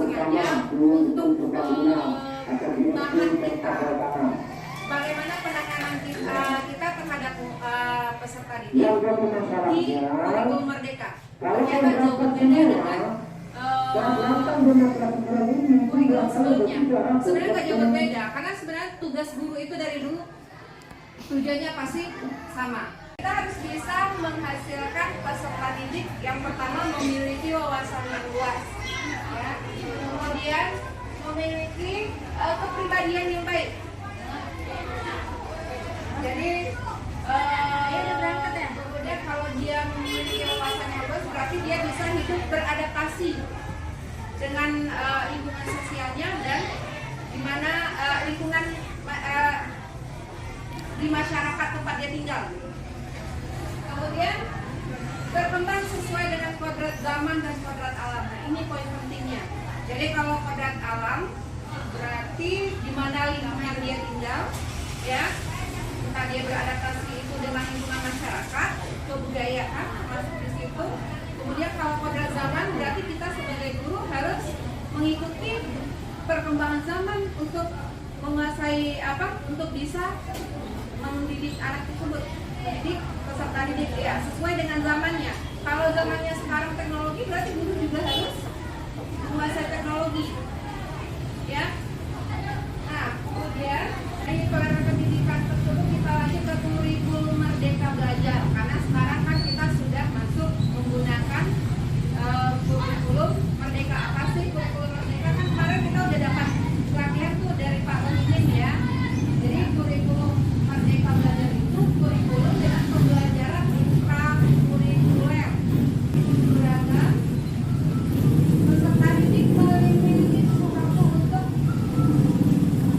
sengaja untuk bahan kita. Bagaimana penanganan kita terhadap peserta didik di kurikulum Merdeka. Ternyata jauh berbeda dengan kurikulum sebelumnya. Sebenarnya nggak jauh berbeda, karena sebenarnya tugas guru itu dari dulu tujuannya pasti sama. Kita harus bisa menghasilkan peserta didik yang pertama memiliki wawasan yang luas, ya. Kemudian memiliki kepribadian yang baik. Jadi kemudian kalau dia memiliki wawasan yang luas, berarti dia bisa hidup beradaptasi dengan lingkungan sosialnya dan di mana lingkungan di masyarakat tempat dia tinggal. Kemudian berkembang sesuai dengan kodrat zaman dan kodrat alam. Nah, ini poin pentingnya. Jadi kalau kodrat alam berarti di mana lingkungan dia tinggal, ya, entah dia beradaptasi itu dengan lingkungan masyarakat, kebudayaan masuk di situ. Kemudian kalau kodrat zaman berarti kita sebagai guru harus mengikuti perkembangan zaman untuk menguasai untuk bisa mendidik anak tersebut, mendidik peserta didik ya sesuai dengan zamannya. Kalau zamannya sekarang teknologi, berarti guru juga harus menguasai teknologi, ya. Nah, kemudian dari pendidikan tersebut kita lanjut ke kurikulum Merdeka Belajar, karena sekarang kan kita sudah masuk menggunakan kurikulum Merdeka. Apa sih kurikulum Merdeka? Kan kemarin kita udah dapat pelatihan tuh dari Pak Pemimpin, ya. Jadi kurikulum Merdeka Belajar itu kurikulum dengan pembelajaran intrakurikuler beragam. Peserta didik memiliki kesempatan untuk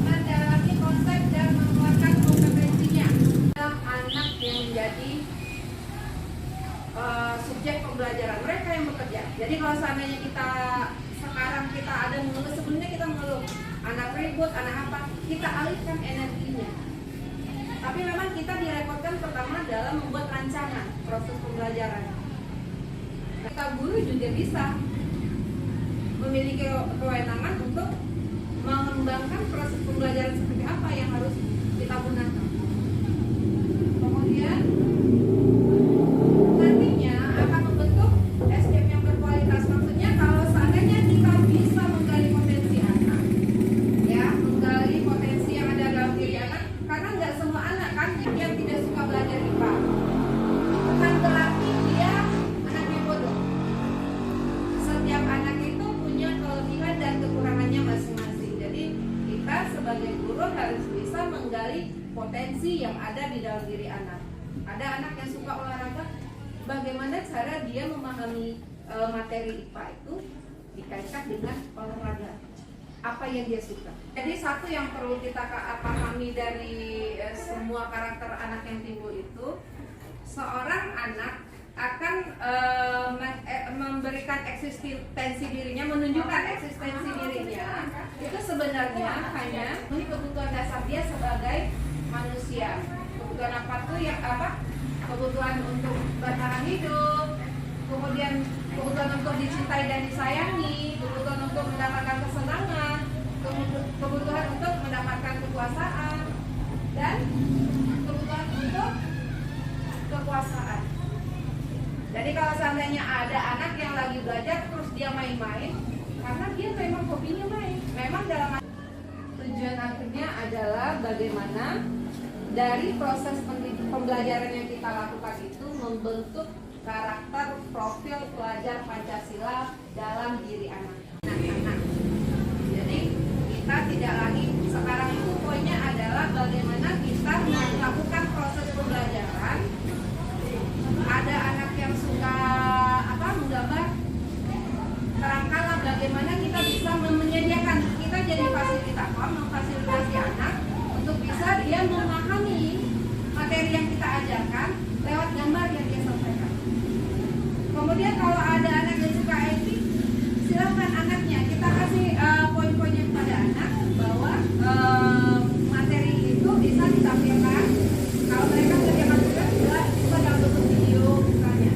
mendalami konsep dan menguatkan kompetensinya. Anak yang menjadi subjek pembelajaran, mereka yang bekerja. Jadi kalau seandainya sekarang kita ada mengeluh, sebelumnya kita mengeluh anak ribut, anak apa, kita alihkan energinya. Tapi memang kita direpotkan pertama dalam membuat rancangan proses pembelajaran. Kita guru juga bisa memiliki kewenangan untuk mengembangkan proses pembelajaran seperti apa yang harus kita gunakan. Kemudian nantinya akan membentuk SDM yang berkualitas. Maksudnya kalau seandainya kita bisa menggali potensi anak, ya, menggali potensi yang ada dalam diri anak, karena nggak semua anak kan yang tidak suka belajar IPA. Bukan berarti dia anaknya bodoh. Setiap anak itu punya kelebihan dan kekurangannya masing-masing. Jadi kita sebagai guru harus bisa menggali potensi yang ada di dalam diri anak. Ada anak yang suka olahraga, bagaimana cara dia memahami materi IPA itu dikaitkan dengan olahraga, apa yang dia suka. Jadi satu yang perlu kita pahami dari semua karakter anak yang timbul itu, seorang anak akan memberikan eksistensi dirinya, menunjukkan eksistensi dirinya itu sebenarnya hanya kebutuhan dasar dia sebagai manusia. Kebutuhan apa tuh? Yang apa? Kebutuhan untuk bertahan hidup, kemudian kebutuhan untuk dicintai dan disayangi, kebutuhan untuk mendapatkan kesenangan, kebutuhan untuk mendapatkan kekuasaan, dan kebutuhan untuk kekuasaan. Jadi kalau seandainya ada anak yang lagi belajar terus dia main-main, karena dia memang hobinya main. Memang dalam tujuan akhirnya adalah bagaimana dari proses pembelajaran yang kita lakukan itu membentuk karakter profil pelajar Pancasila dalam diri anak-anak. Jadi kita tidak lagi, sekarang itu poinnya adalah bagaimana kita melakukan proses pembelajaran. Ada anak yang suka menggambar, kerangkala bagaimana kita bisa menyediakan, kita jadi fasilitator, memfasilitasi anak untuk bisa dia memahami materi yang kita ajarkan lewat gambar yang dia sampaikan. Kemudian kalau ada anak yang suka IT, silakan anaknya kita kasih poin-poinnya kepada anak bahwa materi itu bisa ditampilkan. Kalau mereka kerjakan juga bisa dalam bentuk video misalnya,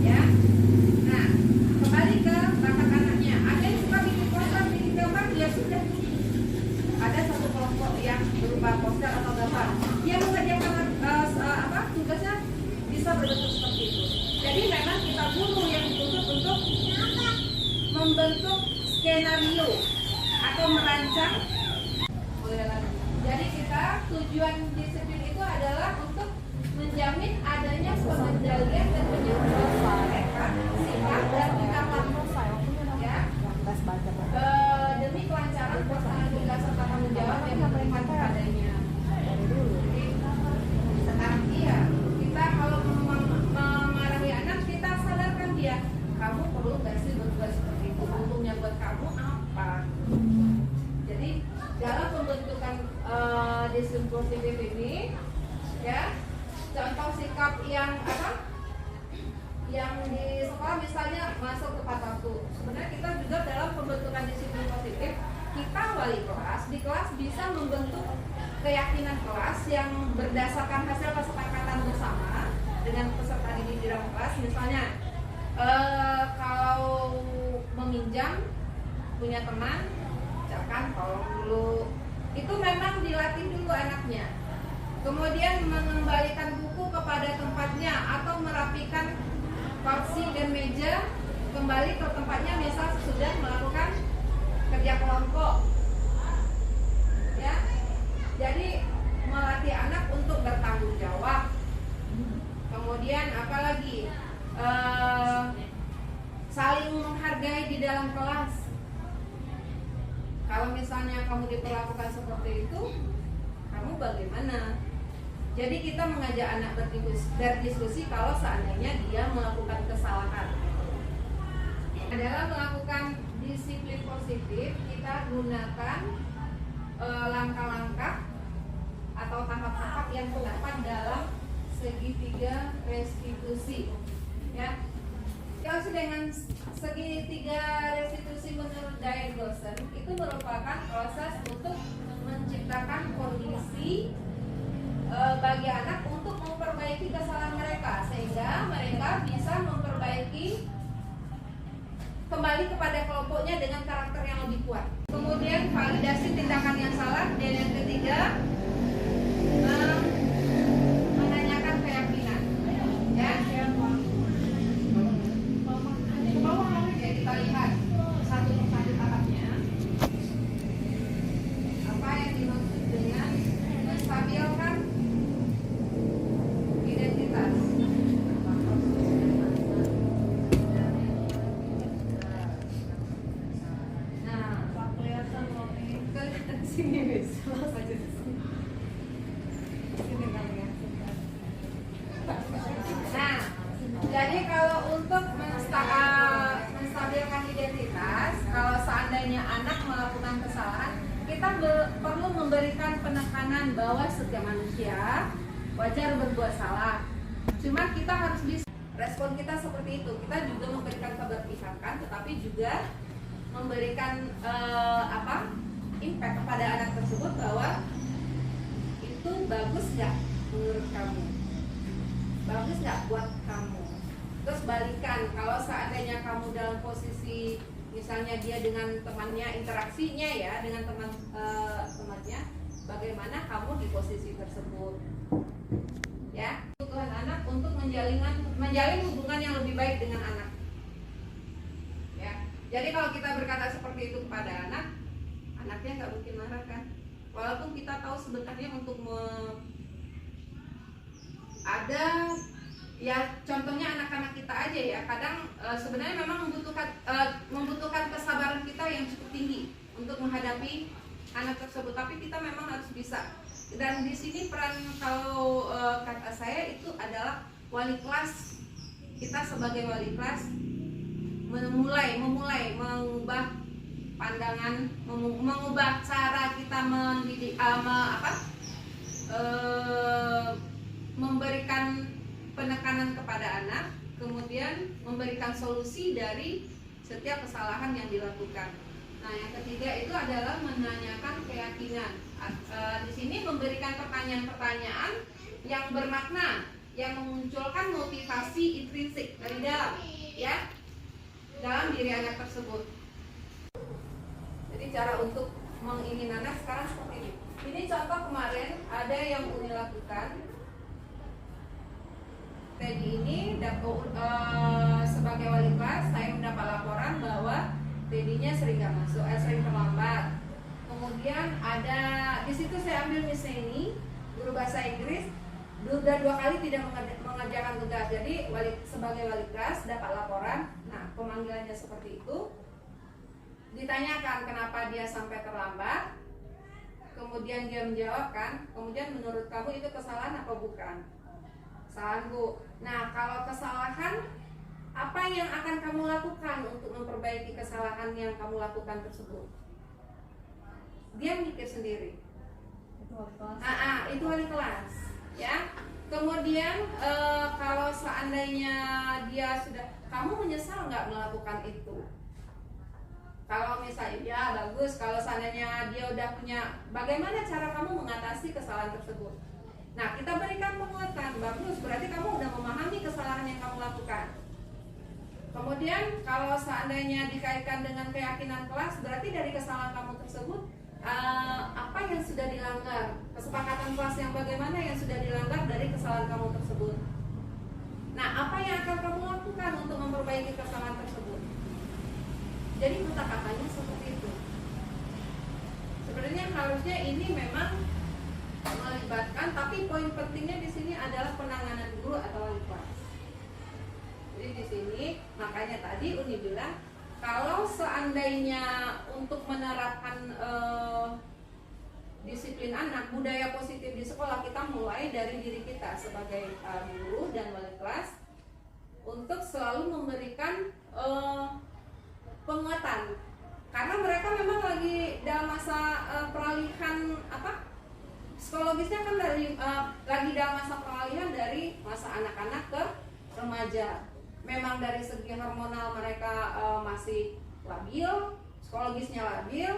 ya. Nah, kembali ke bakat anaknya. Ada yang suka bikin gambar poster atau gambar. Dia mengerjakan tugasnya bisa berbentuk seperti itu. Jadi memang kita guru yang dituntut untuk membentuk skenario atau merancang. Jadi kita tujuan disiplin itu adalah untuk menjamin adanya pengendalian dan penyesuaian mereka sikap dan tingkah laku ya demi kelancaran pelaksanaan tugas serta tanggung jawab yang diberikan kepadanya. Sekarang kita kalau memarahi anak, kita sadarkan dia, kamu perlu gak sih berbuat seperti itu, untungnya buat kamu apa. Jadi dalam pembentukan disiplin positif ini ya, contoh sikap yang yang di sekolah misalnya masuk tepat waktu. Sebenarnya kita juga dalam pembentukan disiplin positif, kita wali kelas di kelas bisa membentuk keyakinan kelas yang berdasarkan hasil kesepakatan bersama dengan peserta didik di dalam kelas. Misalnya kalau meminjam punya teman, misalkan tolong dulu, itu memang dilatih dulu anaknya. Kemudian mengembalikan buku kepada tempatnya atau merapikan kursi dan meja kembali ke tempatnya, misal sudah melakukan kerja kelompok ya. Jadi melatih anak untuk bertanggung jawab. Kemudian apalagi saling menghargai di dalam kelas. Kalau misalnya kamu diperlakukan seperti itu, kamu bagaimana? Jadi kita mengajak anak berdiskusi kalau seandainya dia melakukan kesalahan. Dalam melakukan disiplin positif, kita gunakan langkah-langkah atau tahap-tahap yang terdapat dalam segitiga restitusi. Ya, kalau dengan segitiga restitusi menurut Dyer-Dawson itu merupakan proses untuk menciptakan kondisi bagi anak untuk memperbaiki kesalahan mereka sehingga mereka bisa memperbaiki kembali kepada kelompoknya dengan karakter yang lebih kuat. Kemudian validasi tindakan yang salah, dan yang ketiga menanyakan keyakinan. Ya, kita lihat satu persatu tahapnya. Apa yang dimaksud dengan menstabilkan identitas? Sini guys, langsung aja sini. Nah, jadi kalau untuk menstabilkan identitas, kalau seandainya anak melakukan kesalahan, kita perlu memberikan penekanan bahwa setiap manusia wajar berbuat salah. Cuma kita harus bisa respon kita seperti itu. Kita juga memberikan keberpihakan, tetapi juga memberikan impact kepada anak tersebut bahwa itu bagus nggak menurut kamu, bagus nggak buat kamu. Terus balikan, kalau seandainya kamu dalam posisi misalnya dia dengan temannya, interaksinya ya dengan temannya, bagaimana kamu di posisi tersebut ya. Kebutuhan anak untuk menjalin hubungan yang lebih baik dengan anak ya. Jadi kalau kita berkata seperti itu kepada anak, anaknya nggak mungkin marah kan, walaupun kita tahu sebenarnya untuk ada ya, contohnya anak-anak kita aja ya, kadang sebenarnya memang membutuhkan kesabaran kita yang cukup tinggi untuk menghadapi anak tersebut, tapi kita memang harus bisa. Dan di sini peran kalau kata saya itu adalah wali kelas. Kita sebagai wali kelas memulai mengubah pandangan, mengubah cara kita mendidik, memberikan penekanan kepada anak, kemudian memberikan solusi dari setiap kesalahan yang dilakukan. Nah, yang ketiga itu adalah menanyakan keyakinan. Di sini memberikan pertanyaan-pertanyaan yang bermakna, yang memunculkan motivasi intrinsik dari dalam, ya, dalam diri anak tersebut. Jadi cara untuk mengingin anak sekarang seperti ini. Ini contoh kemarin ada yang Uni lakukan. Teddy ini sebagai wali kelas, saya mendapat laporan bahwa Teddy-nya sering nggak masuk, sering terlambat. Kemudian ada di situ saya ambil Miss Neni, guru bahasa Inggris, sudah 2 kali tidak mengerjakan tugas. Jadi sebagai wali kelas dapat laporan. Nah, pemanggilannya seperti itu. Ditanyakan kenapa dia sampai terlambat. Kemudian dia menjawab kan. Kemudian menurut kamu itu kesalahan apa bukan? Kesalahan, Bu. Nah, kalau kesalahan, apa yang akan kamu lakukan untuk memperbaiki kesalahan yang kamu lakukan tersebut? Dia mikir sendiri. Itu wali kelas, ya. Kemudian kalau seandainya dia sudah, kamu menyesal nggak melakukan itu? Kalau misalnya, ya bagus. Kalau seandainya dia udah punya, bagaimana cara kamu mengatasi kesalahan tersebut? Nah, kita berikan penguatan. Bagus, berarti kamu udah memahami kesalahan yang kamu lakukan. Kemudian kalau seandainya dikaitkan dengan keyakinan kelas, berarti dari kesalahan kamu tersebut apa yang sudah dilanggar, kesepakatan kelas yang bagaimana yang sudah dilanggar dari kesalahan kamu tersebut. Nah, apa yang akan kamu lakukan untuk memperbaiki kesalahan tersebut? Jadi kata-katanya seperti itu. Sebenarnya harusnya ini memang melibatkan, tapi poin pentingnya di sini adalah penanganan guru atau wali kelas. Jadi di sini makanya tadi Uni bilang kalau seandainya untuk menerapkan disiplin anak, budaya positif di sekolah, kita mulai dari diri kita sebagai guru dan wali kelas untuk selalu memberikan penguatan, karena mereka memang lagi dalam masa peralihan psikologisnya kan lagi dalam masa peralihan dari masa anak-anak ke remaja. Memang dari segi hormonal mereka masih labil, psikologisnya labil.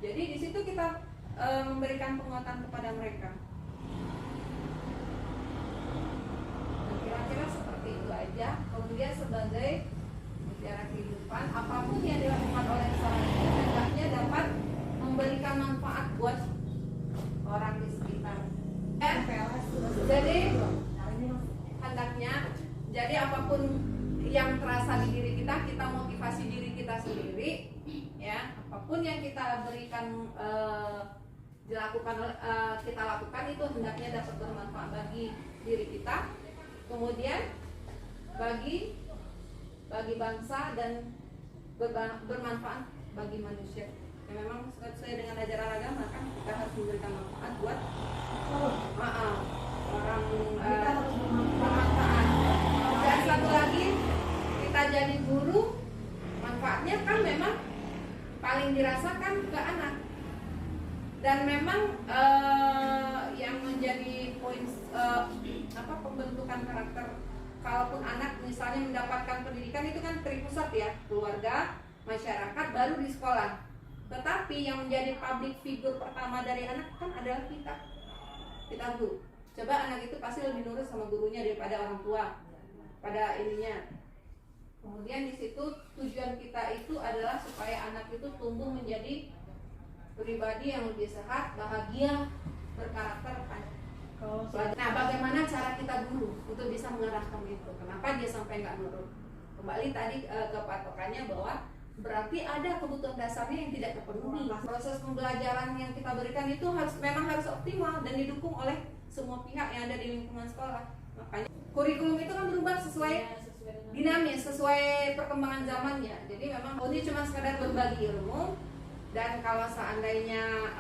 Jadi di situ kita memberikan penguatan kepada mereka. Nah, kira-kira seperti itu aja. Kemudian sebagai mutiara kehidupan, apapun yang dilakukan oleh seorang ibu hendaknya dapat memberikan manfaat buat orang di sekitar. Jadi hendaknya, jadi apapun yang terasa di diri kita, kita motivasi diri kita sendiri, ya. Apapun yang kita berikan kita lakukan itu hendaknya dapat bermanfaat bagi diri kita, kemudian bagi bangsa dan bermanfaat bagi manusia. Ya, memang sesuai dengan ajaran agama kan kita harus memberikan manfaat buat orang, bermanfaat. Dan satu lagi, kita jadi guru, manfaatnya kan memang paling dirasakan ke anak. Dan memang yang menjadi poin pembentukan karakter, kalaupun anak misalnya mendapatkan pendidikan itu kan terpusat ya, keluarga, masyarakat, baru di sekolah. Tetapi yang menjadi public figure pertama dari anak kan adalah kita guru. Coba anak itu pasti lebih nurut sama gurunya daripada orang tua pada ininya. Kemudian di situ tujuan kita itu adalah supaya anak itu tumbuh menjadi pribadi yang lebih sehat, bahagia, berkarakter. Nah, bagaimana cara kita guru untuk bisa mengarahkan itu? Kenapa dia sampai nggak nurut? Kembali tadi ke patokannya bahwa berarti ada kebutuhan dasarnya yang tidak terpenuhi. Proses pembelajaran yang kita berikan itu memang harus optimal dan didukung oleh semua pihak yang ada di lingkungan sekolah. Makanya kurikulum itu kan berubah sesuai dinamis, sesuai perkembangan zamannya. Jadi memang ini cuma sekadar berbagi ilmu. Dan kalau seandainya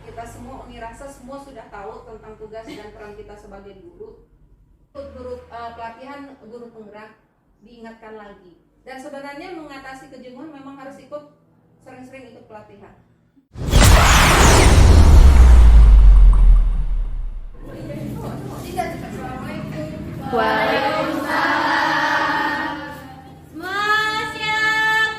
kita semua Unirasa semua sudah tahu tentang tugas dan peran kita sebagai guru pelatihan guru penggerak diingatkan lagi. Dan sebenarnya mengatasi kejenuhan memang harus sering-sering ikut pelatihan. Waalaikumsalam. Semua siap.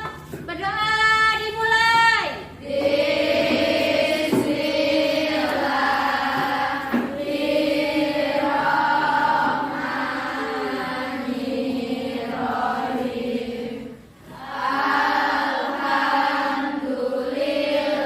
Berdoa dimulai. Bismillahirrahmanirrahim. Alhamdulillah.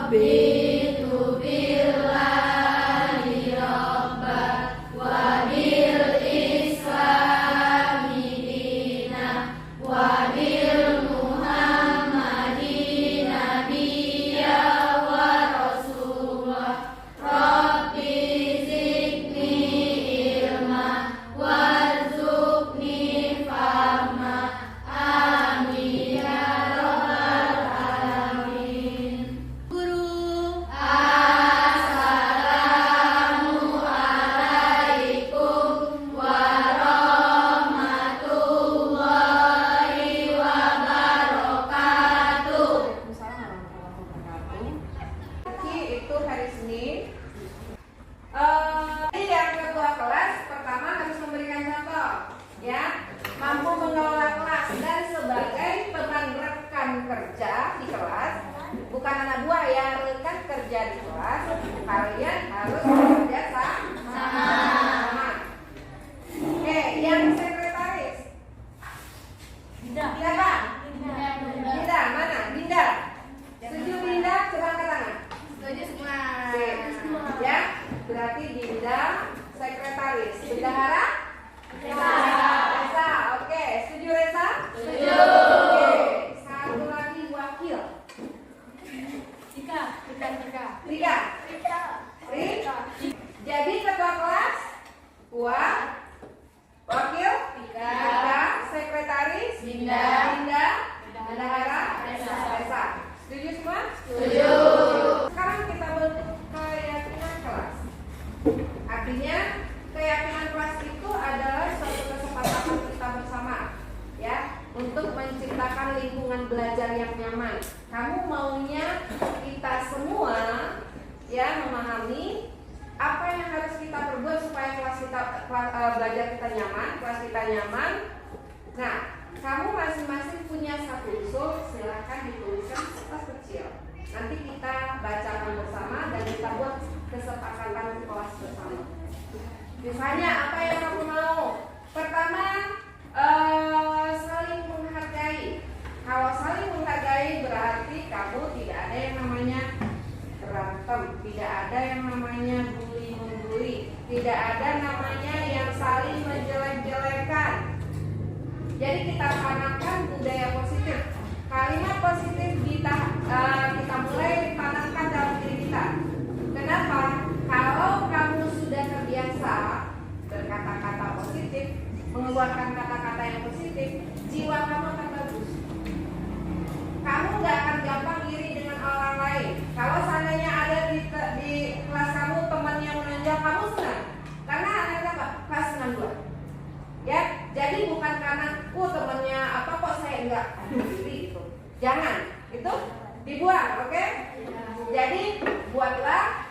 Raditu billahi robba wa bil islami dina wa bil muhammadin nabiyya wa rasulullah. Rabbi zidni ilma warzuqni fahma. Amin ya rabbal alamin. Guru, assalamualaikum warahmatullahi wabarakatuh. Itu hari Senin. Jadi yang ketua kelas pertama harus memberikan contoh, ya, mampu mengelola kelas dan sebagai teman rekan kerja di kelas, bukan anak buah ya, rekan kerja di kelas, kalian harus bekerja sama. Oke, yang sekretaris, siapa? Dinda, mana? Dinda. Setuju Dinda? Coba angkat tangan. Setuju semua. Oke. Ya, berarti Dinda sekretaris. Bendahara? Reza. Reza. Oke, setuju Reza? Setuju. Oke, satu lagi wakil. Tika. Rika. Rika. Jadi ketua kelas Puan, wakil Rika, sekretaris Dinda. Dinda, bendahara Reza. Reza. Setuju semua? Setuju. Sekarang kita bentuk keyakinan kelas. Artinya keyakinan kelas itu adalah suatu kesepakatan kita bersama, ya, untuk menciptakan lingkungan belajar yang nyaman. Kamu maunya kita semua, ya, memahami apa yang harus kita perbuat supaya belajar kita nyaman, kelas kita nyaman. Nah, kamu masing-masing punya satu usul, silahkan dituliskan kertas kecil. Nanti kita bacakan bersama dan kita buat kesepakatan kelas bersama. Misalnya apa yang kamu mau? Pertama, saling menghargai. Kalau saling menghargai berarti kamu tidak ada yang namanya berantem, tidak ada yang namanya bully-membuli, tidak ada namanya yang saling menjelek-jelekan. Jadi kita tanamkan budaya positif. Kalimat positif kita mulai tanamkan dalam diri kita. Kenapa? Kalau kamu sudah terbiasa berkata-kata positif, mengeluarkan kata-kata yang positif, jiwa kamu akan bagus. Kamu gak akan gampang iri dengan orang lain. Kalau seandainya ada di kelas kamu teman yang menonjol, kamu senang. Karena anak apa? Kelas senang dua. Ya, jadi bukan karena temannya apa kok saya enggak, aduh iri gitu. Jangan, itu dibuang, oke? Jadi buatlah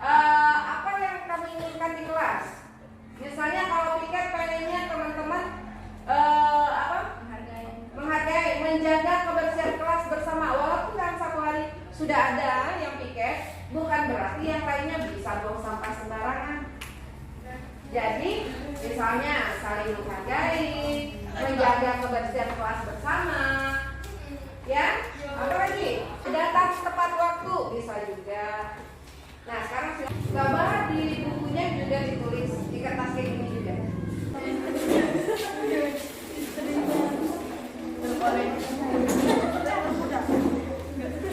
apa yang kamu inginkan di kelas. Misalnya kalau piket pengennya teman-teman menghargai, menjaga kebersihan kelas bersama. Walaupun dalam satu hari sudah ada yang piket, bukan berarti yang lainnya bisa buang sampah sembarangan. Jadi misalnya saling menghargai, menjaga kebersihan kelas bersama, ya. Apa lagi? Datang tepat waktu bisa juga. Nah sekarang gambar di bukunya juga ditulis di kertas kayak gini juga.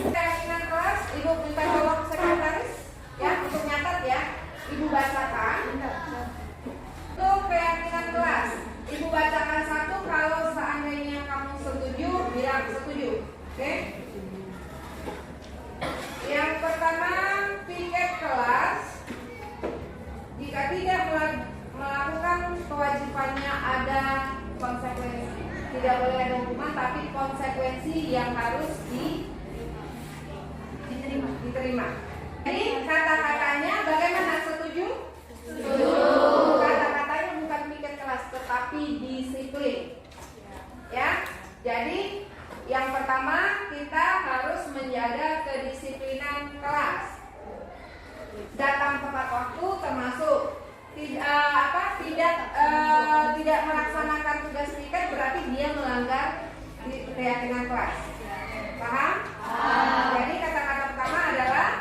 Keyakinan kelas, Ibu minta tolong sekretaris ya untuk nyatat ya. Ibu bacakan. Untuk keyakinan kelas, Ibu bacakan satu. Kalau seandainya kamu setuju, bilang setuju. Oke? Yang pertama, piket kelas jika tidak melakukan kewajibannya ada konsekuensi. Tidak boleh ada hukuman, tapi konsekuensi yang harus diterima. Jadi kata-katanya bagaimana? Setuju? Setuju. Kata-katanya bukan piket kelas, tetapi disiplin. Ya. Jadi yang pertama kita harus menjaga kedisiplinan kelas. Datang tepat waktu termasuk tidak melaksanakan tugas piket berarti dia melanggar keyakinan kelas. Paham? Jadi kata-kata pertama adalah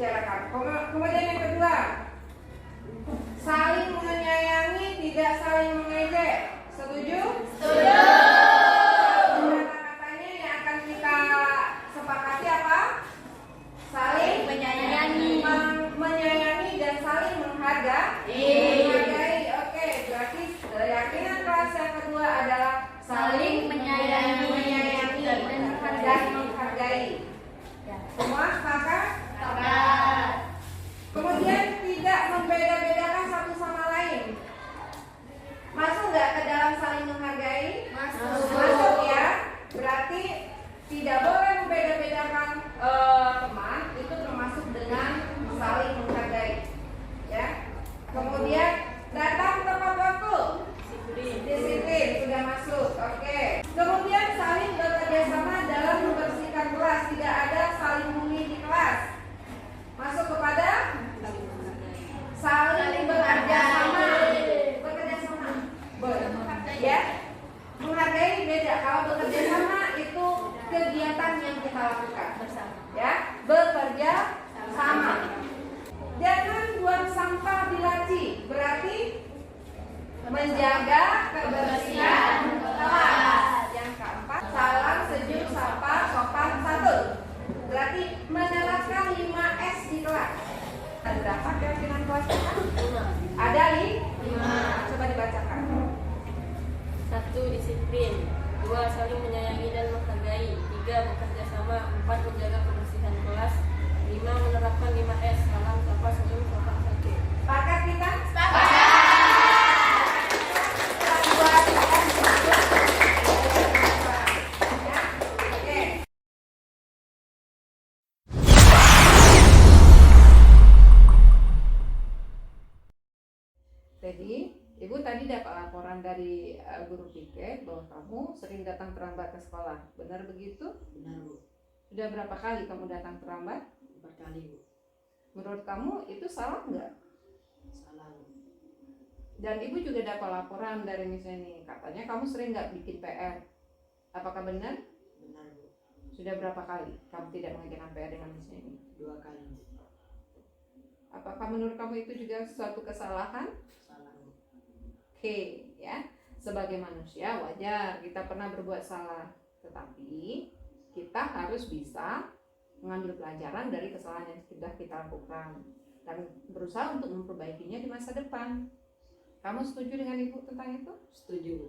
bicarakan. Kemudian yang kedua, saling menyayangi, tidak saling mengejek. Setuju? Setuju. Kata-katanya yang akan kita sepakati apa? Saling Menyayangi. menyayangi dan saling menghargai. Oke, berarti keyakinan kelas yang kedua adalah saling menyayangi dan menghargai. Semua sepakat? Sepakat. Kemudian tidak membeda-bedakan satu sama lain. Masuk nggak ke dalam saling menghargai? Masuk ya. Berarti tidak boleh membeda-bedakan teman. Itu termasuk dengan saling menghargai. Ya. Kemudian datang tepat waktu. Disiplin sudah masuk. Oke. Kemudian saling bekerja sama dalam membersihkan kelas. Tidak ada saling bully di kelas. Masuk kepada saling bekerja sama. Bekerja sama. Ya. Menghargai beda. Kalau bekerja sama itu kegiatan yang kita lakukan. Ya, bekerja sama. Jangan buang sampah di laci. Berarti menjaga kebersihan kelas. Yang keempat, salam, senyum, sapa, sopan, santun. Berarti menerapkan 5S di kelas. Ada berapa keyakinan kelas kita? 5. Ada 5. Coba dibacakan. 1. Disiplin. 2. Saling menyayangi dan menghargai. 3. Bekerja sama. 4. Menjaga kebersihan kelas. 5. Menerapkan 5S. Salam, sapa, senyum, sopan, santun. Sepakat kita? Jadi, Ibu tadi dapat laporan dari guru piket bahwa kamu sering datang terlambat ke sekolah. Benar begitu? Benar, Bu. Sudah berapa kali kamu datang terlambat? 4 kali, Bu. Menurut kamu itu salah nggak? Salah, Bu. Dan Ibu juga dapat laporan dari Miss ini. Katanya kamu sering nggak bikin PR. Apakah benar? Benar, Bu. Sudah berapa kali kamu tidak mengerjakan PR dengan Miss ini? 2 kali, Bu. Apakah menurut kamu itu juga suatu kesalahan? Salah, Bu. Oke, ya. Sebagai manusia wajar kita pernah berbuat salah, tetapi kita harus bisa mengambil pelajaran dari kesalahan yang sudah kita lakukan dan berusaha untuk memperbaikinya di masa depan. Kamu setuju dengan Ibu tentang itu? Setuju, Bu.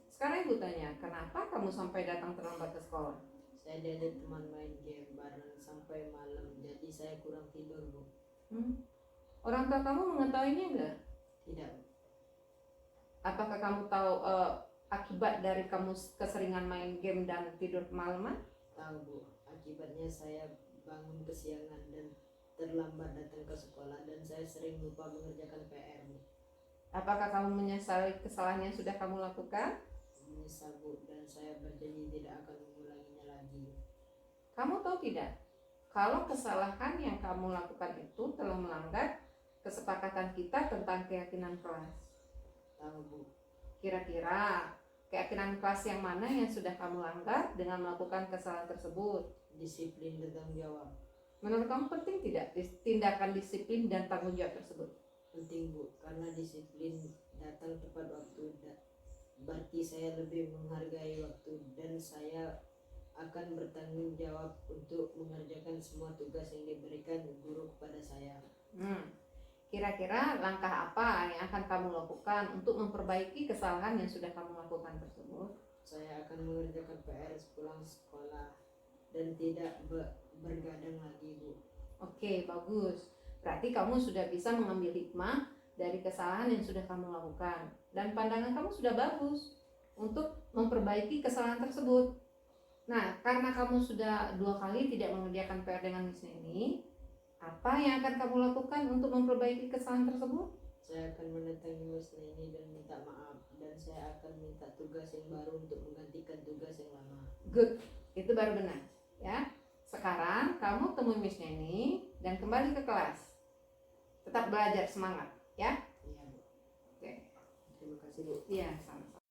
Sekarang Ibu tanya, kenapa kamu sampai datang terlambat ke sekolah? Saya diajak teman main game bareng sampai malam, jadi saya kurang tidur, Bu. Orang tua kamu mengetahuinya enggak? Tidak, Bu. Apakah kamu tahu akibat dari kamu keseringan main game dan tidur kemalaman? Tahu, Bu. Akibatnya saya bangun kesiangan dan terlambat datang ke sekolah dan saya sering lupa mengerjakan PR, Bu. Apakah kamu menyesali kesalahan yang sudah kamu lakukan? Menyesal, Bu, dan saya berjanji tidak akan mengulanginya lagi. Kamu tahu tidak? Kalau kesalahan yang kamu lakukan itu telah melanggar kesepakatan kita tentang keyakinan kelas. Tahu, Bu. Kira-kira keyakinan kelas yang mana yang sudah kamu langgar dengan melakukan kesalahan tersebut? Disiplin dan tanggung jawab. Menurut kamu penting tidak tindakan disiplin dan tanggung jawab tersebut? Penting, Bu, karena disiplin datang tepat waktu. Berarti saya lebih menghargai waktu dan saya akan bertanggung jawab untuk mengerjakan semua tugas yang diberikan guru kepada saya. Kira-kira langkah apa yang akan kamu lakukan untuk memperbaiki kesalahan yang sudah kamu lakukan tersebut? Saya akan mengerjakan PR sepulang sekolah dan tidak bergadang lagi, Bu. Oke, bagus. Berarti kamu sudah bisa mengambil hikmah dari kesalahan yang sudah kamu lakukan. Dan pandangan kamu sudah bagus untuk memperbaiki kesalahan tersebut. Nah, karena kamu sudah 2 kali tidak mengerjakan PR dengan Miss ini, apa yang akan kamu lakukan untuk memperbaiki kesalahan tersebut? Saya akan mendatangi Miss Neni dan minta maaf. Dan saya akan minta tugas yang baru untuk menggantikan tugas yang lama. Good, itu baru benar. Ya, sekarang kamu temui Miss Neni dan kembali ke kelas. Tetap belajar, semangat, ya? Iya, Bu. Oke. Terima kasih, Bu. Iya, sama-sama.